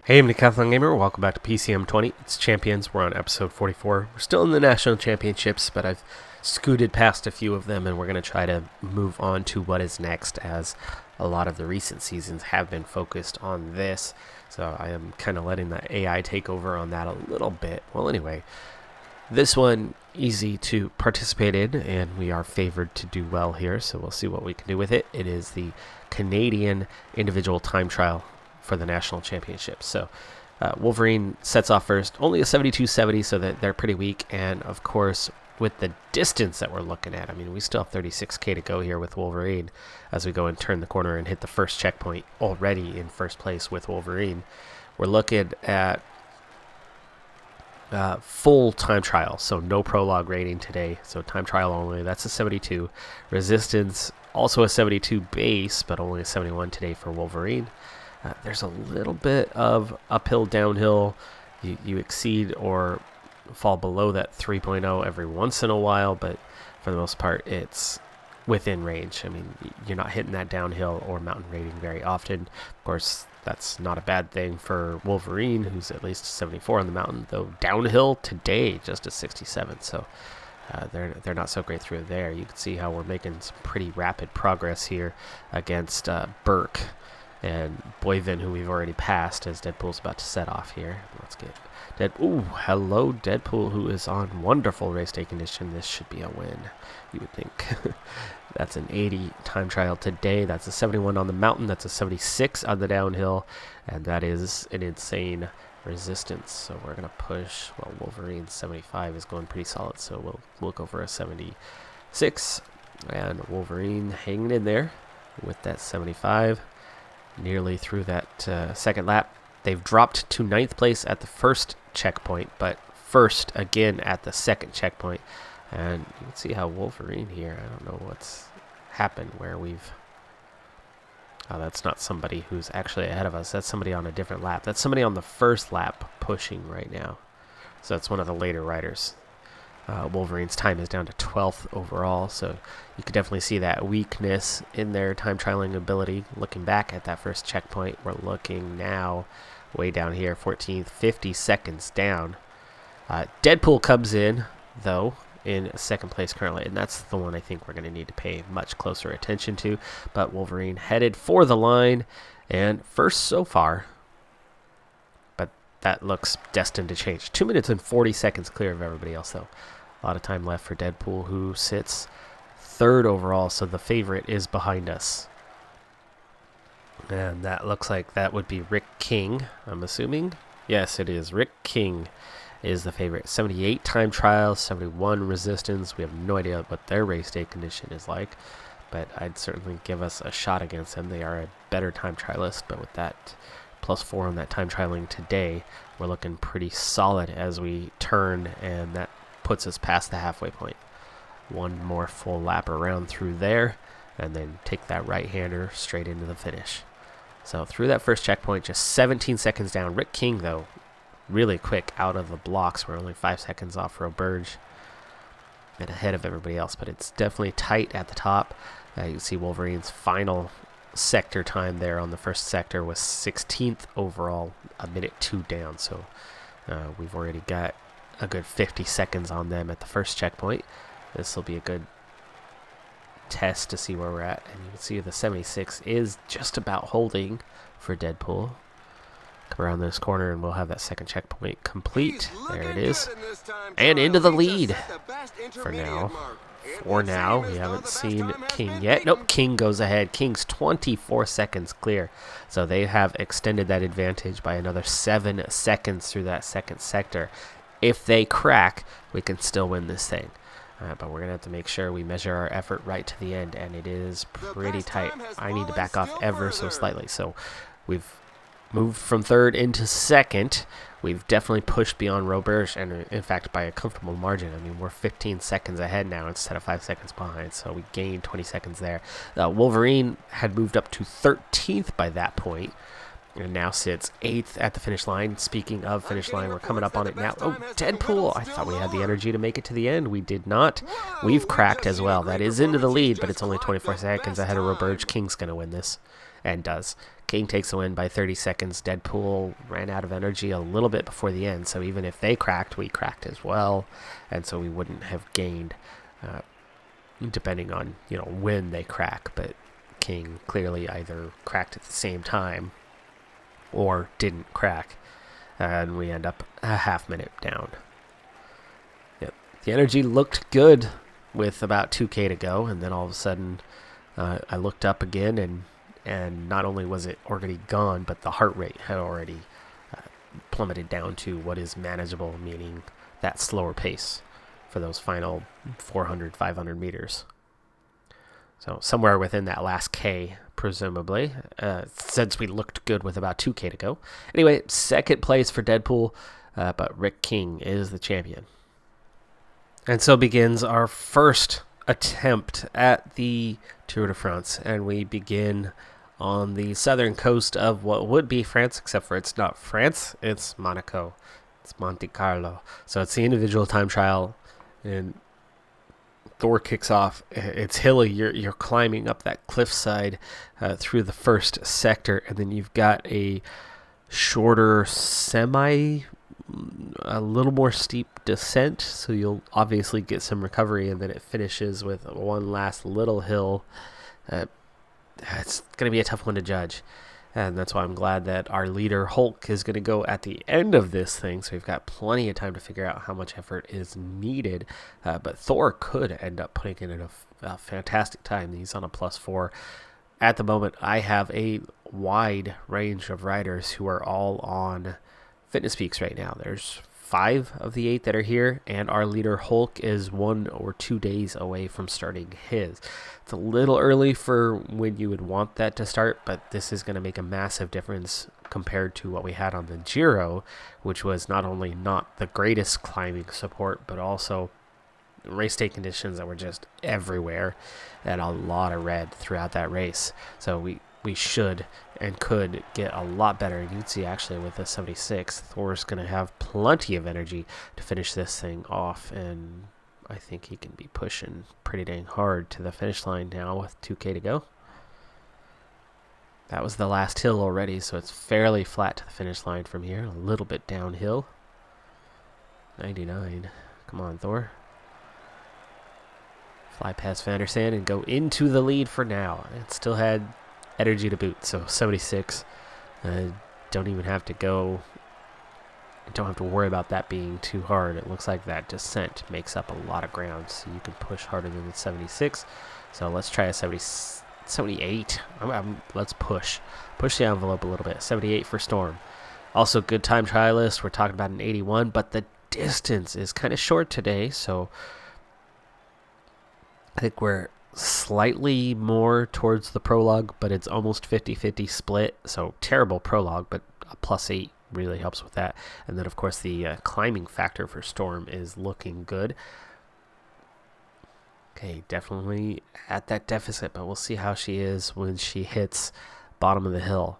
Hey, I'm Decathlon Gamer. Welcome back to PCM20. It's Champions. We're on episode 44. We're still in the National Championships, but I've scooted past a few of them, and we're going to try to move on to what is next, as a lot of the recent seasons have been focused on this. So I am kind of letting the AI take over on that a little bit. Well, anyway, this one, easy to participate in, and we are favored to do well here, so we'll see what we can do with it. It is the Canadian individual time trial for the national championship. So Wolverine sets off first, only a 72.70, so that they're pretty weak. And of course, with the distance that we're looking at, I mean, we still have 36k to go here with Wolverine as we go and turn the corner and hit the first checkpoint, already in first place with Wolverine. We're looking at full time trial, so no prologue rating today, so time trial only. That's a 72. Resistance also a 72 base, but only a 71 today for Wolverine. There's a little bit of uphill, downhill. You exceed or fall below that 3.0 every once in a while, but for the most part, it's within range. I mean, you're not hitting that downhill or mountain rating very often. Of course, that's not a bad thing for Wolverine, who's at least 74 on the mountain, though downhill today just a 67. So they're not so great through there. You can see how we're making some pretty rapid progress here against Burke and Boyvin, who we've already passed, as Deadpool's about to set off here. Let's get Ooh, hello, Deadpool, who is on wonderful race day condition. This should be a win, you would think. That's an 80 time trial today. That's a 71 on the mountain. That's a 76 on the downhill. And that is an insane resistance. So we're going to push. Well, Wolverine's 75 is going pretty solid, so we'll go for a 76. And Wolverine hanging in there with that 75. Nearly through that second lap. They've dropped to 9th place at the first checkpoint, but first again at the second checkpoint. And you can see how Wolverine here, I don't know what's happened where we've... Oh, that's not somebody who's actually ahead of us. That's somebody on a different lap. That's somebody on the first lap pushing right now. So that's one of the later riders. Wolverine's time is down to 12th overall, so you could definitely see that weakness in their time trialing ability. Looking back at that first checkpoint, we're looking now way down here, 14th, 50 seconds down. Deadpool comes in, though, in second place currently, and that's the one I think we're going to need to pay much closer attention to. But Wolverine headed for the line, and first so far, but that looks destined to change. 2 minutes and 40 seconds clear of everybody else, though. A lot of time left for Deadpool, who sits third overall, so the favorite is behind us. And that looks like that would be Rick King, I'm assuming. Yes, it is. Rick King is the favorite. 78 time trial, 71 resistance. We have no idea what their race day condition is like, but I'd certainly give us a shot against them. They are a better time trialist, but with that +4 on that time trialing today, we're looking pretty solid as we turn, and that puts us past the halfway point. One more full lap around through there, and then take that right-hander straight into the finish. So through that first checkpoint, just 17 seconds down. Rick King, though, really quick out of the blocks. We're only 5 seconds off Roberge and ahead of everybody else, but it's definitely tight at the top. You can see Wolverine's final sector time there on the first sector was 16th overall, a minute 2 down. So we've already got a good 50 seconds on them at the first checkpoint. This will be a good test to see where we're at. And you can see the 76 is just about holding for Deadpool. Come around this corner and we'll have that second checkpoint complete. There it is. And into the lead for now. For now, we haven't seen King yet. Nope, King goes ahead. King's 24 seconds clear. So they have extended that advantage by another 7 seconds through that second sector. If they crack, we can still win this thing. But we're going to have to make sure we measure our effort right to the end, and it is pretty tight. I need to back off ever so slightly. So we've moved from third into second. We've definitely pushed beyond Roberge, and in fact, by a comfortable margin. I mean, we're 15 seconds ahead now instead of 5 seconds behind, so we gained 20 seconds there. Wolverine had moved up to 13th by that point, and now sits 8th at the finish line. Speaking of finish line, we're coming up on it now. Oh, Deadpool! I thought we had the energy to make it to the end. We did not. We've cracked as well. That is into the lead, but it's only 24 seconds ahead of Roberge. King's going to win this. and does. King takes the win by 30 seconds. Deadpool ran out of energy a little bit before the end, so even if they cracked, we cracked as well, and so we wouldn't have gained, depending on when they crack. But King clearly either cracked at the same time or didn't crack, and we end up a half minute down. Yep. The energy looked good with about 2K to go, and then all of a sudden I looked up again, and not only was it already gone, but the heart rate had already plummeted down to what is manageable, meaning that slower pace for those final 400, 500 meters. So somewhere within that last K, presumably, since we looked good with about 2K to go. Anyway, second place for Deadpool, but Rick King is the champion. And so begins our first attempt at the Tour de France, and we begin on the southern coast of what would be France, except for it's not France, it's Monaco. It's Monte Carlo. So it's the individual time trial, and Thor kicks off. It's hilly. You're climbing up that cliffside through the first sector, and then you've got a shorter a little more steep descent, so you'll obviously get some recovery, and then it finishes with one last little hill. It's going to be a tough one to judge, and that's why I'm glad that our leader Hulk is going to go at the end of this thing, so we've got plenty of time to figure out how much effort is needed. But Thor could end up putting in a fantastic time. He's on a +4. At the moment, I have a wide range of riders who are all on fitness peaks right now. There's 5 of the 8 that are here, and our leader Hulk is 1 or 2 days away from starting his. It's a little early for when you would want that to start, but this is going to make a massive difference compared to what we had on the Giro, which was not only not the greatest climbing support, but also race day conditions that were just everywhere, and a lot of red throughout that race. So we should and could get a lot better. And you can see actually with the 76, Thor's going to have plenty of energy to finish this thing off, and I think he can be pushing pretty dang hard to the finish line now with 2K to go. That was the last hill already, so it's fairly flat to the finish line from here. A little bit downhill. 99. Come on, Thor. Fly past Van der Sande and go into the lead for now. It still had energy to boot, so 76. Don't even have to go. Don't have to worry about that being too hard. It looks like that descent makes up a lot of ground, so you can push harder than the 76. So let's try a 78. Let's push the envelope a little bit. 78 for Storm. Also, good time trialist. We're talking about an 81, but the distance is kind of short today, so I think we're slightly more towards the prologue, but it's almost 50-50 split. So terrible prologue, but a +8 really helps with that. And then, of course, the climbing factor for Storm is looking good. Okay, definitely at that deficit, but we'll see how she is when she hits bottom of the hill.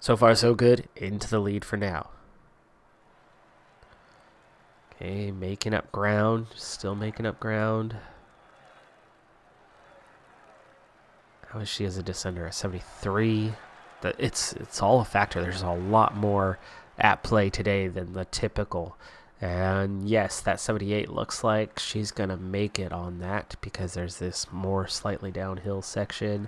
So far, so good. Into the lead for now. Okay, making up ground. Still making up ground. How is she as a descender? A 73. It's all a factor. There's a lot more at play today than the typical. And yes, that 78 looks like she's going to make it on that because there's this more slightly downhill section.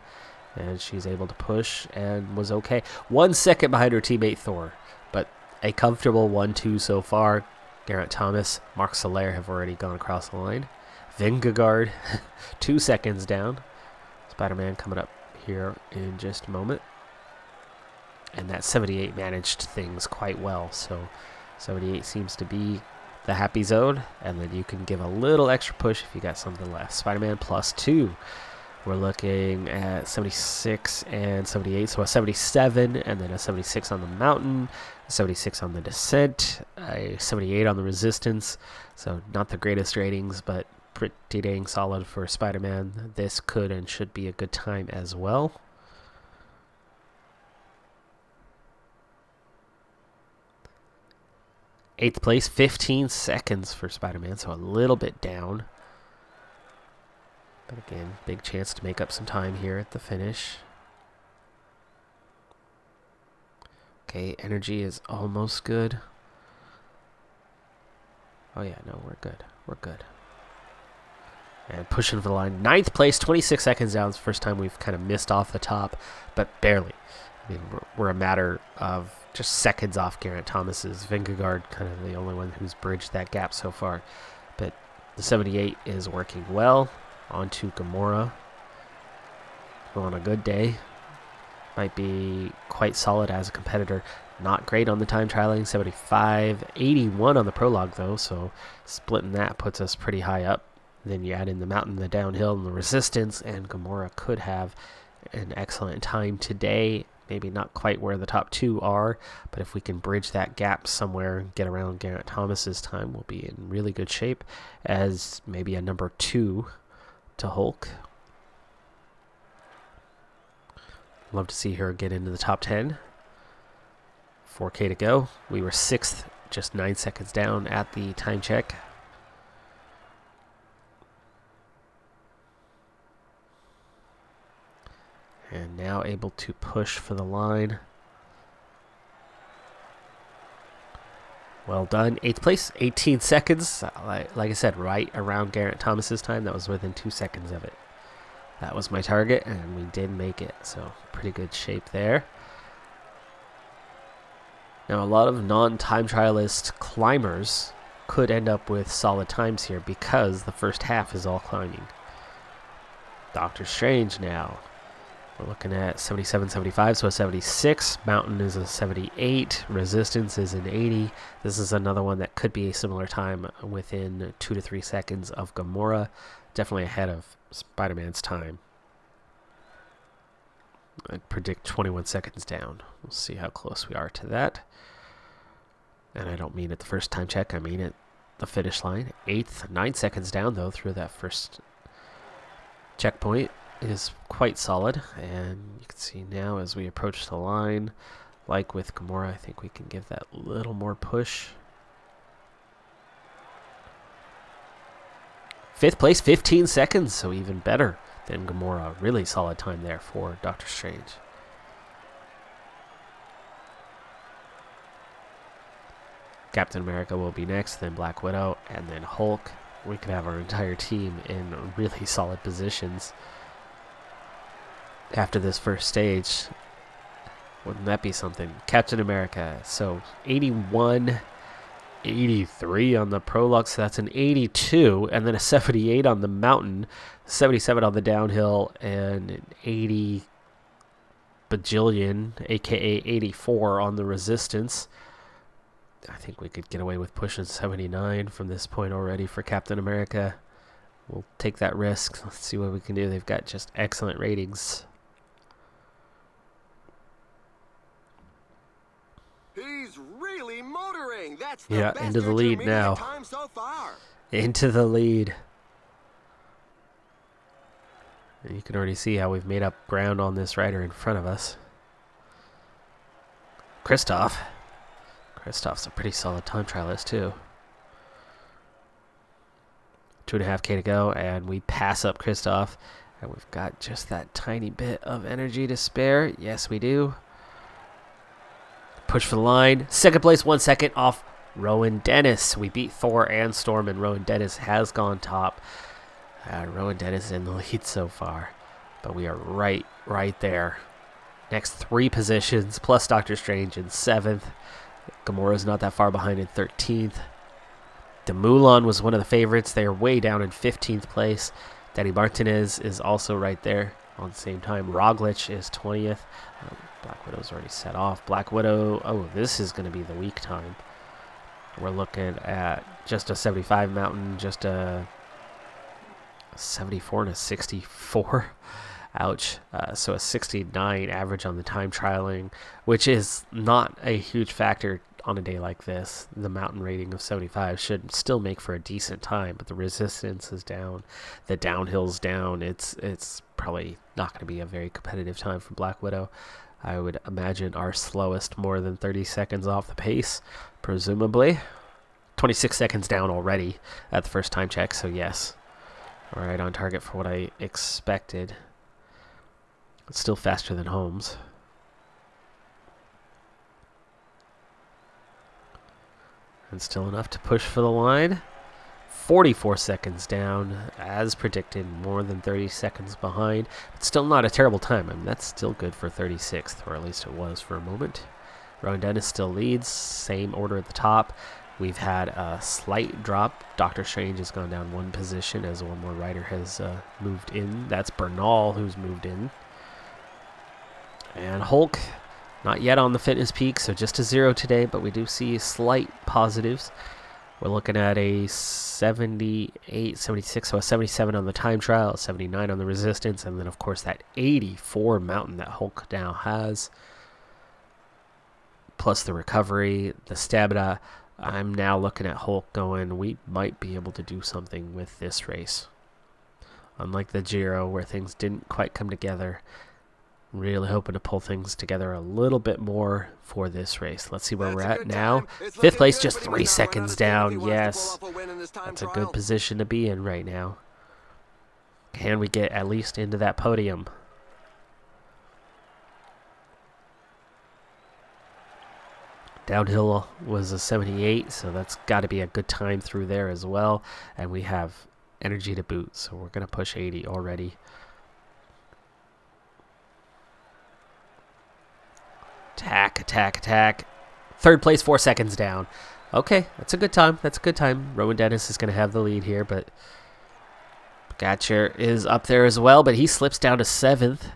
And she's able to push and was okay. 1 second behind her teammate Thor. But a comfortable 1-2 so far. Geraint Thomas, Marc Soler have already gone across the line. Vingegaard, 2 seconds down. Spider-Man coming up here in just a moment. And that 78 managed things quite well. So 78 seems to be the happy zone. And then you can give a little extra push if you got something left. Spider-Man +2. We're looking at 76 and 78. So a 77 and then a 76 on the mountain. A 76 on the descent. A 78 on the resistance. So not the greatest ratings, but pretty dang solid for Spider-Man. This could and should be a good time as well. Eighth place, 15 seconds for Spider-Man, so a little bit down. But again, big chance to make up some time here at the finish. Okay, energy is almost good. Oh yeah, no, we're good. We're good. And pushing for the line. 9th place, 26 seconds down. It's the first time we've kind of missed off the top, but barely. I mean, we're a matter of just seconds off Geraint Thomas's. Vingegaard kind of the only one who's bridged that gap so far. But the 78 is working well. On to Gamora. On a good day. Might be quite solid as a competitor. Not great on the time trialing. 75, 81 on the prologue though. So splitting that puts us pretty high up. Then you add in the mountain, the downhill, and the resistance, and Gamora could have an excellent time today. Maybe not quite where the top two are, but if we can bridge that gap somewhere and get around Geraint Thomas's time, we'll be in really good shape as maybe a number 2 to Hulk. Love to see her get into the top 10. 4K to go. We were 6th, just 9 seconds down at the time check. And now able to push for the line. Well done. 8th place, 18 seconds. Like I said, right around Geraint Thomas's time. That was within 2 seconds of it. That was my target, and we did make it. So pretty good shape there. Now a lot of non-time trialist climbers could end up with solid times here because the first half is all climbing. Doctor Strange now. We're looking at 77, 75, so a 76. Mountain is a 78. Resistance is an 80. This is another one that could be a similar time within 2 to 3 seconds of Gamora. Definitely ahead of Spider-Man's time. I'd predict 21 seconds down. We'll see how close we are to that. And I don't mean at the first time check. I mean at the finish line. 8th, 9 seconds down, though, through that first checkpoint. Is quite solid, and you can see now as we approach the line, like with Gamora, I think we can give that little more push. 5th place, 15 seconds, so even better than Gamora. Really solid time there for Doctor Strange. Captain America will be next, then Black Widow, and then Hulk. We could have our entire team in really solid positions after this first stage. Wouldn't that be something? Captain America. So 81, 83 on the prologue. So that's an 82. And then a 78 on the mountain. 77 on the downhill. And an 80 bajillion, a.k.a. 84 on the resistance. I think we could get away with pushing 79 from this point already for Captain America. We'll take that risk. Let's see what we can do. They've got just excellent ratings. He's really motoring. That's the best into the lead now. Time so far. Into the lead. And you can already see how we've made up ground on this rider in front of us. Kristoff. Kristoff's a pretty solid time trialist too. 2.5K to go, and we pass up Kristoff. And we've got just that tiny bit of energy to spare. Yes, we do. Push for the line. 2nd place, 1 second off Rowan Dennis. We beat Thor and Storm, and Rowan Dennis has gone top. Rowan Dennis in the lead so far, but we are right there. Next 3 positions, plus Doctor Strange in 7th. Gamora's not that far behind in 13th. Mulan was one of the favorites. They are way down in 15th place. Danny Martinez is also right there on the same time. Roglic is 20th. Black Widow's already set off. Black Widow, oh, this is going to be the weak time. We're looking at just a 75 mountain, just a 74 and a 64. Ouch. So a 69 average on the time trialing, which is not a huge factor on a day like this. The mountain rating of 75 should still make for a decent time, but the resistance is down, the downhill's down. It's probably not going to be a very competitive time for Black Widow. I would imagine our slowest more than 30 seconds off the pace, presumably. 26 seconds down already at the first time check, so yes. All right, on target for what I expected. It's still faster than Holmes. And still enough to push for the line. 44 seconds down, as predicted, more than 30 seconds behind. But still not a terrible time. I mean, that's still good for 36th, or at least it was for a moment. Rowan Dennis still leads, same order at the top. We've had a slight drop. Doctor Strange has gone down one position as one more rider has moved in. That's Bernal who's moved in. And Hulk, not yet on the fitness peak, so just a 0 today, but we do see slight positives. We're looking at a 78, 76, so a 77 on the time trial, a 79 on the resistance, and then, of course, that 84 mountain that Hulk now has, plus the recovery, the stamina. I'm now looking at Hulk going, we might be able to do something with this race. Unlike the Giro, where things didn't quite come together, really hoping to pull things together a little bit more for this race. Let's see where we're at now. 5th place, just 3 seconds down. Yes, that's a good position to be in right now. Can we get at least into that podium? Downhill was a 78, so that's got to be a good time through there as well. And we have energy to boot, so we're going to push 80 already. Attack, attack, attack. 3rd place, 4 seconds down. Okay, that's a good time. That's a good time. Rowan Dennis is going to have the lead here, but Gatcher is up there as well, but he slips down to 7th.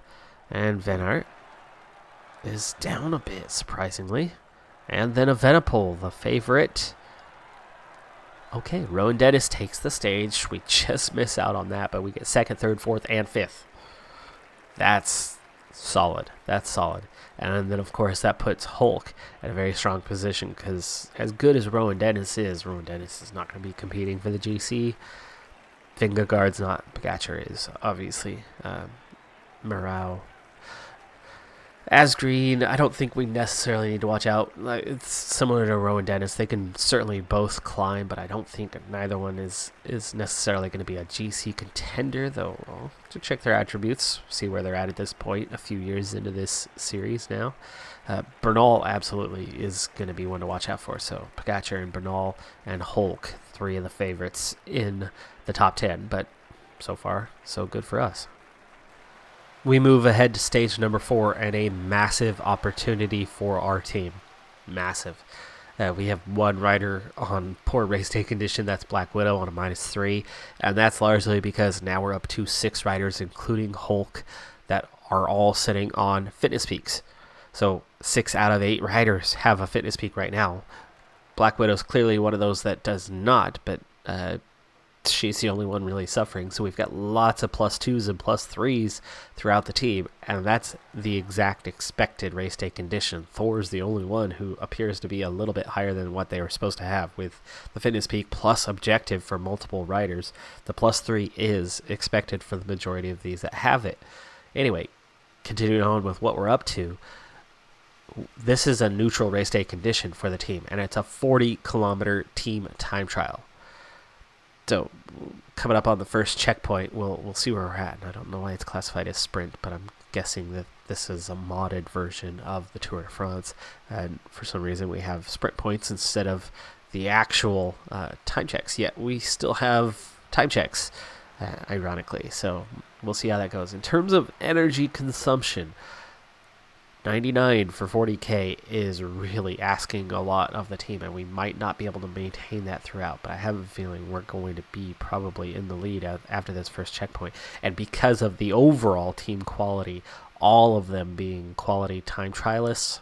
And Van Aert is down a bit, surprisingly. And then Evenepoel, the favorite. Okay, Rowan Dennis takes the stage. We just miss out on that, but we get 2nd, 3rd, 4th, and 5th. That's solid. That's solid. And then, of course, that puts Hulk in a very strong position because as good as Rowan Dennis is not going to be competing for the GC. Vingegaard's not. Pogacar is, obviously. Morao. Asgreen, I don't think we necessarily need to watch out. It's similar to Rowan Dennis. They can certainly both climb, but I don't think neither one is necessarily going to be a GC contender, though. I'll have to check their attributes, see where they're at this point, a few years into this series now. Bernal absolutely is going to be one to watch out for. So Pogacar and Bernal and Hulk, 3 of the favorites in the top 10, but so far, so good for us. We move ahead to stage number 4 and a massive opportunity for our team. Massive. We have one rider on poor race day condition. That's Black Widow on a -3. And that's largely because now we're up to 6 riders, including Hulk, that are all sitting on fitness peaks. So 6 out of 8 riders have a fitness peak right now. Black Widow's clearly one of those that does not, but she's the only one really suffering. So we've got lots of +2s and +3s throughout the team, and that's the exact expected race day condition. Thor's the only one who appears to be a little bit higher than what they were supposed to have with the fitness peak plus objective for multiple riders. The +3 is expected for the majority of these that have it. Anyway, continuing on with what we're up to, this is a neutral race day condition for the team, and it's a 40-kilometer team time trial. So, coming up on the first checkpoint, we'll see where we're at. And I don't know why it's classified as sprint, but I'm guessing that this is a modded version of the Tour de France. And for some reason, we have sprint points instead of the actual time checks. Yet we still have time checks, ironically. So we'll see how that goes. In terms of energy consumption, 99 for 40K is really asking a lot of the team, and we might not be able to maintain that throughout, but I have a feeling we're going to be probably in the lead after this first checkpoint. And because of the overall team quality, all of them being quality time trialists,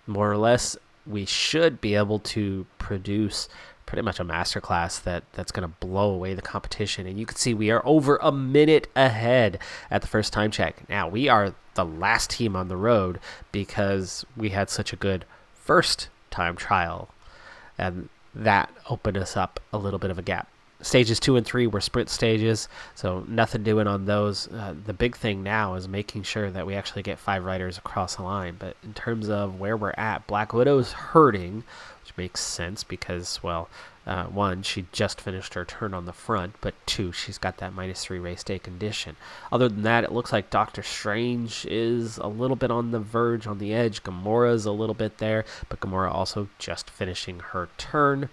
more or less, we should be able to produce pretty much a masterclass that's going to blow away the competition. And you can see we are over a minute ahead at the first time check. Now, we are the last team on the road because we had such a good first time trial, and that opened us up a little bit of a gap. Stages 2 and 3 were sprint stages, so nothing doing on those. The big thing now is making sure that we actually get 5 riders across the line. But in terms of where we're at, Black Widow's hurting, which makes sense because, well, One, she just finished her turn on the front, but two, she's got that -3 race day condition. Other than that, it looks like Doctor Strange is a little bit on the verge, on the edge. Gamora's a little bit there, but Gamora also just finishing her turn.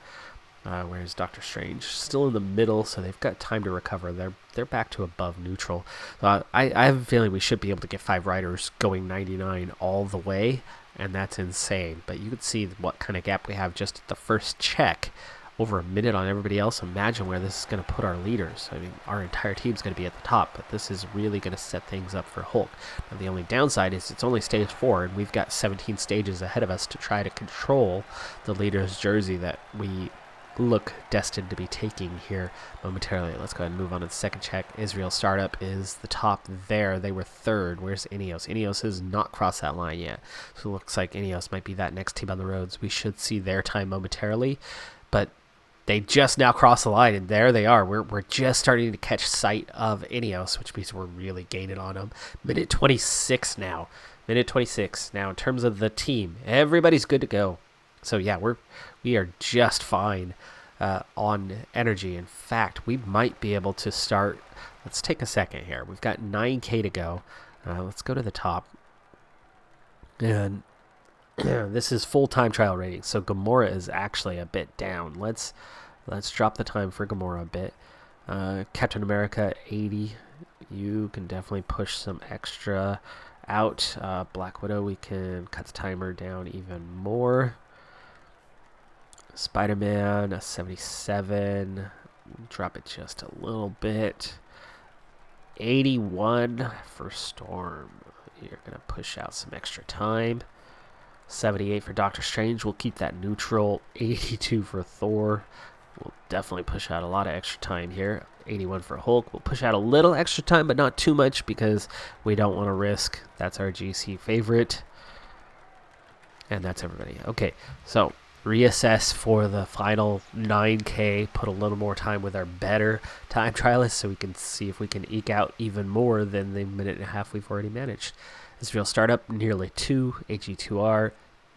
Whereas Doctor Strange still in the middle, so they've got time to recover. They're back to above neutral. I have a feeling we should be able to get 5 riders going 99 all the way, and that's insane. But you can see what kind of gap we have just at the first check. Over a minute on everybody else. Imagine where this is going to put our leaders. I mean, our entire team's going to be at the top, but this is really going to set things up for Hulk. Now, the only downside is it's only stage 4, and we've got 17 stages ahead of us to try to control the leader's jersey that we look destined to be taking here momentarily. Let's go ahead and move on to the second check. Israel Startup is the top there. They were third. Where's Ineos? Ineos has not crossed that line yet, so it looks like Ineos might be that next team on the roads. We should see their time momentarily, but they just now crossed the line, and there they are. We're just starting to catch sight of Ineos, which means we're really gaining on them. Minute 26 now. Minute 26. Now, in terms of the team, everybody's good to go. So, yeah, we are just fine on energy. In fact, we might be able to start. Let's take a second here. We've got 9K to go. Let's go to the top. And this is full time trial rating, so Gamora is actually a bit down. Let's drop the time for Gamora a bit. Captain America 80. You can definitely push some extra out. Black Widow, we can cut the timer down even more. Spider-Man, a 77. Drop it just a little bit. 81 for Storm. You're gonna push out some extra time. 78 for Doctor Strange. We'll keep that neutral. 82 for Thor. We'll definitely push out a lot of extra time here. 81 for Hulk. We'll push out a little extra time, but not too much because we don't want to risk. That's our GC favorite. And that's everybody. Okay, so reassess for the final 9K. Put a little more time with our better time trialists so we can see if we can eke out even more than the minute and a half we've already managed. Israel Startup, nearly 2. AG2R,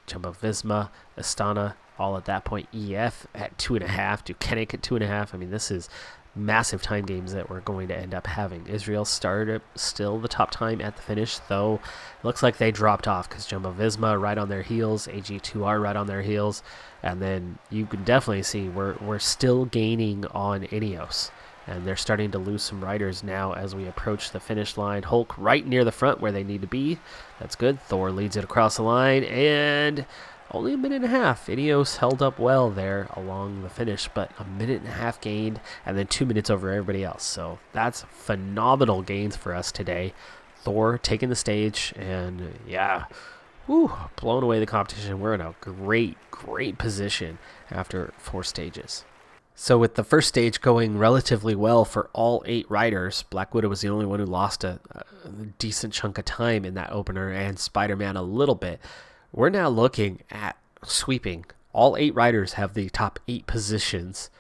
Jumbo Visma, Astana, all at that point. EF at 2.5. Duquesne at 2.5. I mean, this is massive time games that we're going to end up having. Israel Startup still the top time at the finish, though it looks like they dropped off because Jumbo Visma right on their heels, AG2R right on their heels, and then you can definitely see we're still gaining on Ineos. And they're starting to lose some riders now as we approach the finish line. Hulk right near the front where they need to be. That's good. Thor leads it across the line. And only a minute and a half. Ineos held up well there along the finish. But a minute and a half gained. And then 2 minutes over everybody else. So that's phenomenal gains for us today. Thor taking the stage. And yeah, blowing away the competition. We're in a great, great position after 4 stages. So with the first stage going relatively well for all 8 riders, Black Widow was the only one who lost a decent chunk of time in that opener, and Spider-Man a little bit. We're now looking at sweeping. All 8 riders have the top 8 positions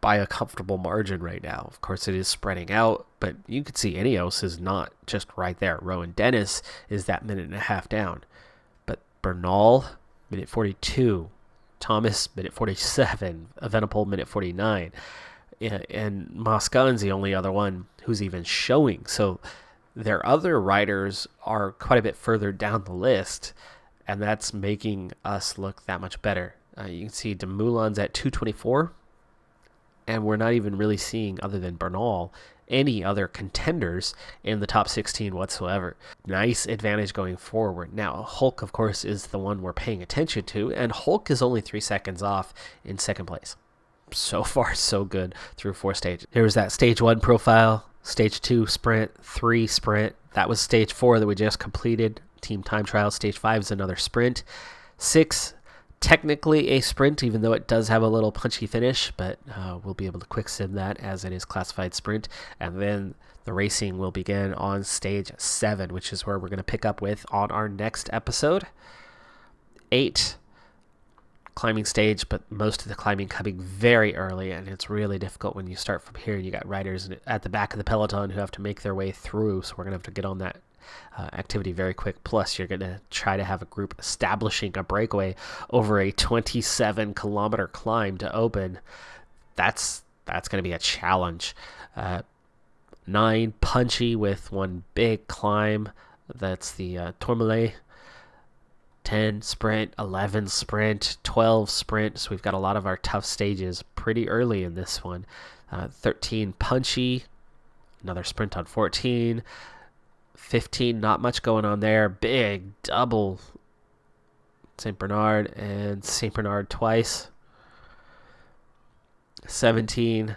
by a comfortable margin right now. Of course, it is spreading out, but you can see Ineos is not just right there. Rowan Dennis is that minute and a half down. But Bernal, minute 42. Thomas, minute 47. Evenepoel, minute 49. And Moscan's the only other one who's even showing. So their other riders are quite a bit further down the list, and that's making us look that much better. You can see Demoulin's at 224, and we're not even really seeing, other than Bernal, any other contenders in the top 16 whatsoever. Nice advantage going forward. Now, Hulk, of course, is the one we're paying attention to, and Hulk is only 3 seconds off in second place. So far, so good through 4 stages. There was that stage 1 profile, stage 2 sprint, 3 sprint. That was stage 4 that we just completed. Team time trial. Stage 5 is another sprint. 6, technically a sprint, even though it does have a little punchy finish, but we'll be able to quick sim that as it is classified sprint. And then the racing will begin on stage 7, which is where we're going to pick up with on our next episode. 8, climbing stage, but most of the climbing coming very early, and it's really difficult when you start from here. You got riders at the back of the peloton who have to make their way through, so we're going to have to get on that activity very quick. Plus, you're going to try to have a group establishing a breakaway over a 27-kilometer climb to open. That's going to be a challenge. 9 punchy with one big climb. That's the Tourmalet. 10 sprint, 11 sprint, 12 sprint. So we've got a lot of our tough stages pretty early in this one. 13 punchy, another sprint on 14. 15, not much going on there. Big double St. Bernard and St. Bernard twice. 17,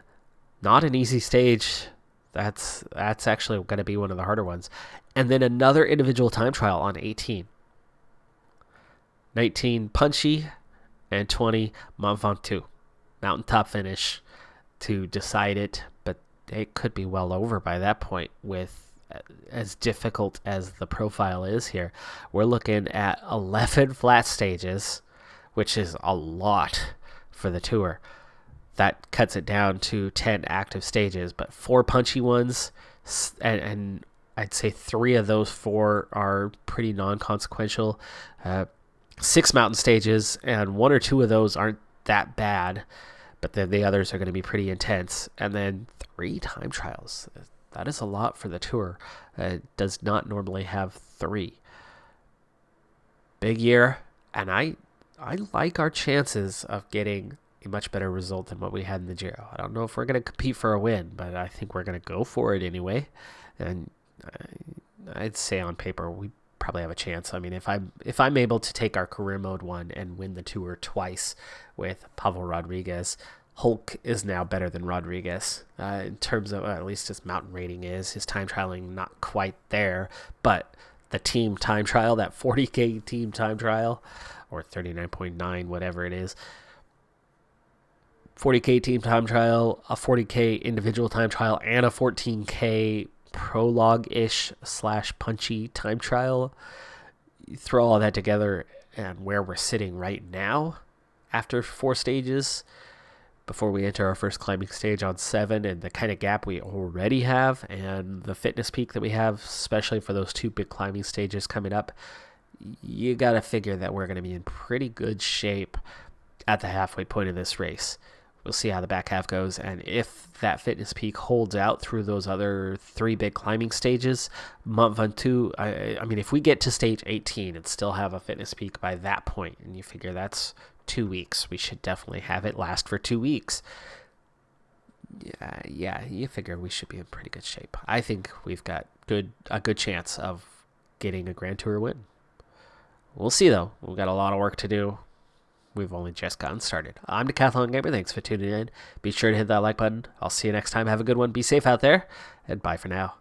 not an easy stage. That's actually going to be one of the harder ones. And then another individual time trial on 18. 19 punchy, and 20 Mont Ventoux. Mountaintop finish to decide it, but it could be well over by that point with as difficult as the profile is here. We're looking at 11 flat stages, which is a lot for the tour. That cuts it down to 10 active stages, but 4 punchy ones, and I'd say 3 of those 4 are pretty non-consequential. 6 mountain stages, and 1 or 2 of those aren't that bad, but then the others are going to be pretty intense. And then 3 time trials. That is a lot for the tour. It does not normally have 3. Big year, and I like our chances of getting a much better result than what we had in the Giro. I don't know if we're going to compete for a win, but I think we're going to go for it anyway. And I'd say on paper we probably have a chance. I mean, if I'm able to take our career mode 1 and win the tour twice with Pavel Rodriguez, Hulk is now better than Rodriguez in terms of at least his mountain rating is. His time trialing not quite there, but the team time trial, that 40K team time trial, or 39.9, whatever it is, 40K team time trial, a 40K individual time trial, and a 14K prologue-ish / punchy time trial. You throw all that together, and where we're sitting right now after 4 stages before we enter our first climbing stage on 7, and the kind of gap we already have and the fitness peak that we have, especially for those 2 big climbing stages coming up, you got to figure that we're going to be in pretty good shape at the halfway point of this race. We'll see how the back half goes, and if that fitness peak holds out through those other 3 big climbing stages, Mont Ventoux, I mean, if we get to stage 18 and still have a fitness peak by that point, and you figure that's 2 weeks, we should definitely have it last for 2 weeks. Yeah, you figure we should be in pretty good shape. I think we've got a good chance of getting a Grand Tour win. We'll see, though. We've got a lot of work to do. We've only just gotten started. I'm Decathlon Gamer. Thanks for tuning in. Be sure to hit that like button. I'll see you next time. Have a good one. Be safe out there, and bye for now.